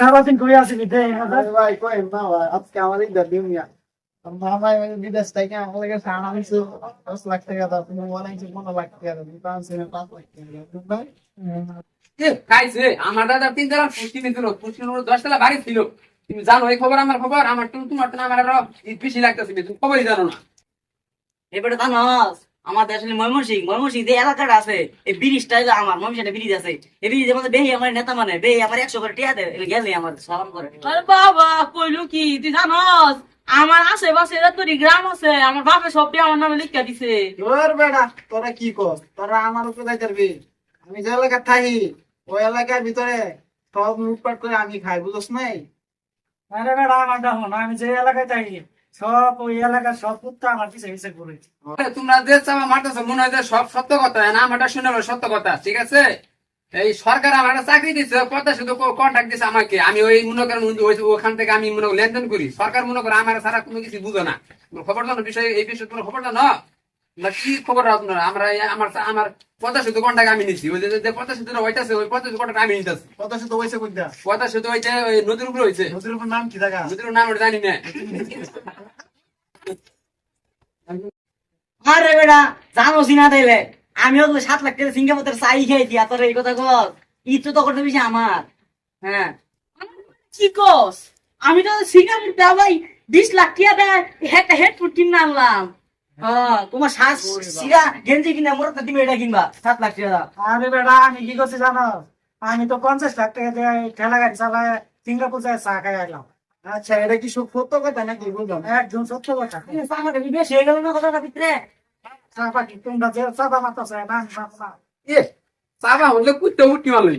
সারাদিন কই আসিনি দে ভাই কই না ভাই আজকে আমার ঈদের দিন মিয়া মামা বিদেশ থেকে আমার লাগে সারা কিছু 10 লাখ টাকা দাও তুমি বলাই যে 15 লাখ টাকা দাও তুমি পাঁচ লাখ 5 লাখ টাকা ভাই খাইছে আমার দাদা 3 তলা পুষ্টি নিছিল পুষ্টি 10 তলা বাড়ি ছিল তুমি জানো এই খবর আমার খবর আমার তোমার তো আমার আরো বেশি লাগতেছে তুমি খবরই জানো না এবারে জানোস আমাদের আসলে ময়মনসিং যে এলাকাটা আছে এই ব্রিজটা আমার ময়মনসিংটা ব্রিজ আছে এই ব্রিজের মধ্যে বেহি আমার নেতা মানে বেহি আমার 100 করে টিয়া দেয় গেলে আমার সালাম করে। আরে বাবা কইলো কি তুই জানোস আমার আশেপাশে তোর গ্রাম আছে আমার বাপে সবটি আমার নামে লিখা দিছে। তোর বেটা তোরা কি কর তোরা আমার উপরে যাই পারবি আমি যে এলাকা থাকি ওই এলাকার ভিতরে সব লুটপাট করে আমি খাই বুঝছ নাই আরে বেড়া আমার দেখো না আমি যে এলাকায় থাকি সব ওই এলাকার সব কুত্তা আমার পিছে পিছে ঘুরেছে। তোমরা যে চাপা মারতেছো মনে হয় যে সব সত্য কথা না আমারটা শুনে সত্য কথা ঠিক আছে এই সরকার আমার একটা চাকরি দিচ্ছে কথা শুধু কন্ট্রাক্ট দিচ্ছে আমাকে আমি ওই মনে করেন ওখান থেকে আমি মনে করেন লেনদেন করি সরকার মনে করে আমার সারা কোনো কিছু বুঝো না খবর জানো বিষয় এই বিষয়ে তোমার খবর জানো না কি খবর আপনারা আমরা আমার আমার কথা শুধু কন্ট্রাক্ট আমি নিচ্ছি ওই যে কথা শুধু ওইটাছে ওই কথা শুধু কন্ট্রাক্ট আমি নিতেছি কত শুধু হয়েছে কোনটা কথা শুধু ওইটা ওই নদীর উপরে হয়েছে নদীর উপর নাম কি জায়গা নদীর নাম ওটা জানি না আরে বেটা জানোসই না তাইলে আমি হলো 7 লাখ টাকা সিঙ্গাপুরের চাই খাইছি আর তোর এই কথা কর ঈদ তো করতে বেশি আমার। হ্যাঁ কি কস আমি তো সিঙ্গাপুর দেওয়া ভাই 20 লাখ টাকা দেয় একটা হেডফোন কিনে আনলাম। হ্যাঁ তোমার শ্বাস সিরা গেঞ্জি কিনা মোর তো তুমি এটা কিনবা 7 লাখ টাকা। আরে বেড়া আমি কি করছি জানো আমি তো 50 লাখ টাকা দিয়ে ঠেলা গাড়ি চালায় সিঙ্গাপুর যায় চা খাই আইলাম। আচ্ছা এটা কি সত্য কথা নাকি বুঝলাম একদম সত্য কথা আমাকে বেশি হয়ে গেল না কথাটা ভিতরে। চা পাখি তোমরা যে চাপা মারতেছে না চাপা হলে কুত্তে উঠি মারলো